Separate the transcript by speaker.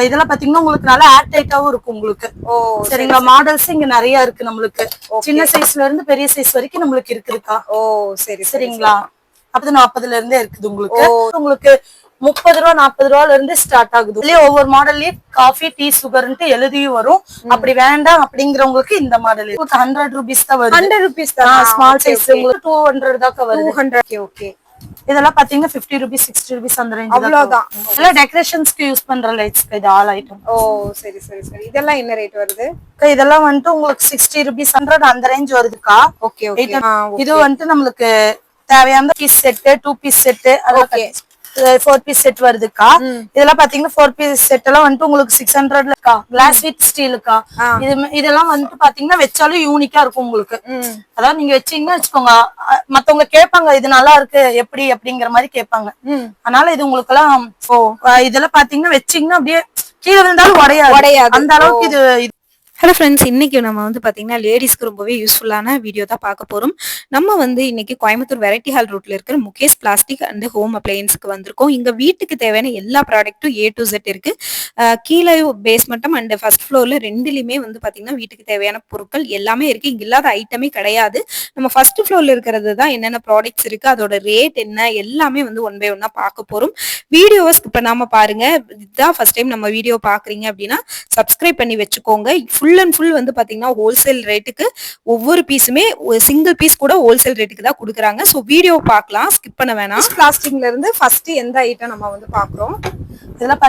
Speaker 1: இதெல்லாம் பாத்தீங்கன்னா உங்களுக்கு நல்லா ஏர் டைட்டாவும் இருக்கும் உங்களுக்கு. சரிங்களா? மாடல்ஸ் இங்க நிறைய இருக்கு நம்மளுக்கு. சின்ன சைஸ்ல இருந்து பெரிய சைஸ் வரைக்கும் நம்மளுக்கு இருக்குதுக்கா. சரிங்களா? அப்படி 40ல இருந்தே இருக்குது உங்களுக்கு. உங்களுக்கு 30 ரூபா 40 ரூபால இருந்து ஸ்டார்ட் ஆகுது. இல்லையா ஒவ்வொரு மாடல்லயே காஃபி டீ சுகர்ன்ட்டு எழுதியும் வரும். அப்படி வேண்டாம் அப்படிங்கிறவங்களுக்கு இந்த மாடல் 100 rupees தான் வருது.
Speaker 2: 100 rupees தான்.
Speaker 1: ஸ்மால் சைஸ் உங்களுக்கு 200 தான் வருது.
Speaker 2: 200. ஓகே.
Speaker 1: இதெல்லாம் பாத்தீங்கன்னா 50 rupees 60 rupees அந்த ரேஞ்ச் தான்.
Speaker 2: அவ்வளவுதான்.
Speaker 1: இல்ல டெக்கரேஷன்ஸ்க்கு யூஸ் பண்ற லைட்ஸ் இது ஆல் ஐட்டம்.
Speaker 2: சரி சரி சரி. இதெல்லாம் என்ன ரேட் வருது?
Speaker 1: இதெல்லாம் வந்துட்டு உங்களுக்கு 60 rupees 100 அந்த ரேஞ்ச் வருதுக்கா.
Speaker 2: Okay okay.
Speaker 1: இது வந்துட்டு நம்மளுக்கு தேவையான piece set 2 piece set
Speaker 2: okay
Speaker 1: 4 piece set வருதுக்கா. இதெல்லாம் பாத்தீங்கன்னா 4 பீஸ் செட் எல்லாம் வந்துட்டு உங்களுக்கு 600ல இருக்கா. கிளாஸ் வித் ஸ்டீலுக்கா. இதெல்லாம் வந்துட்டு பாத்தீங்கன்னா வச்சாலும் யூனிக்கா இருக்கும் உங்களுக்கு. அதாவது நீங்க வச்சீங்கன்னா வச்சுக்கோங்க, மத்தவங்க கேட்பாங்க இது நல்லா இருக்கு எப்படி அப்படிங்கிற மாதிரி கேட்பாங்க. அதனால இது உங்களுக்கு எல்லாம் இதெல்லாம் பாத்தீங்கன்னா வச்சீங்கன்னா அப்படியே கீழே விழுந்தாலும் உடையாது. அந்த அளவுக்கு இது.
Speaker 2: ஹலோ ஃப்ரெண்ட்ஸ், இன்னைக்கு நம்ம வந்து பார்த்தீங்கன்னா லேடிஸ்க்கு ரொம்பவே யூஸ்ஃபுல்லான வீடியோ தான் பார்க்க போகிறோம். நம்ம வந்து இன்னைக்கு கோயம்புத்தூர் வெரைட்டி ஹால் ரோட்டில் இருக்கிற முகேஷ் பிளாஸ்டிக் அண்ட் ஹோம் அப்ளையன்ஸ்க்கு வந்திருக்கோம். இங்கே வீட்டுக்கு தேவையான எல்லா ப்ராடக்ட்டும் A to Z இருக்கு. கீழே பேஸ்மெண்டம் அண்ட் ஃபர்ஸ்ட் ஃப்ளோரில் ரெண்டுலையுமே வந்து பார்த்தீங்கன்னா வீட்டுக்கு தேவையான பொருட்கள் எல்லாமே இருக்கு. இங்கே இல்லாத ஐட்டமே கிடையாது. நம்ம ஃபர்ஸ்ட் ஃப்ளோரில் இருக்கிறது தான் என்னென்ன ப்ராடக்ட்ஸ் இருக்கு, அதோட ரேட் என்ன, எல்லாமே வந்து ஒன் பை ஒன்னா பார்க்க போகிறோம். வீடியோவை ஸ்கிப் பண்ணாம பாருங்க. இதுதான் ஃபர்ஸ்ட் டைம் நம்ம வீடியோ பார்க்குறீங்க அப்படின்னா சப்ஸ்கிரைப் பண்ணி வச்சுக்கோங்க. ஃபுல் அண்ட் ஃபுல் வந்து பாத்தீங்கன்னா ஹோல்சேல் ரேட்டுக்கு ஒவ்வொரு பீஸுமே சிங்கிள் பீஸ் கூட ஹோல்சேல் ரேட்டுக்கு தான் கொடுக்குறாங்க. ஸோ வீடியோ பார்க்கலாம், ஸ்கிப் பண்ண வேணாம். பிளாஸ்டிக்ல இருந்து ஃபர்ஸ்ட் எந்த ஐட்டம் நம்ம வந்து பாக்குறோம். இதெல்லாம்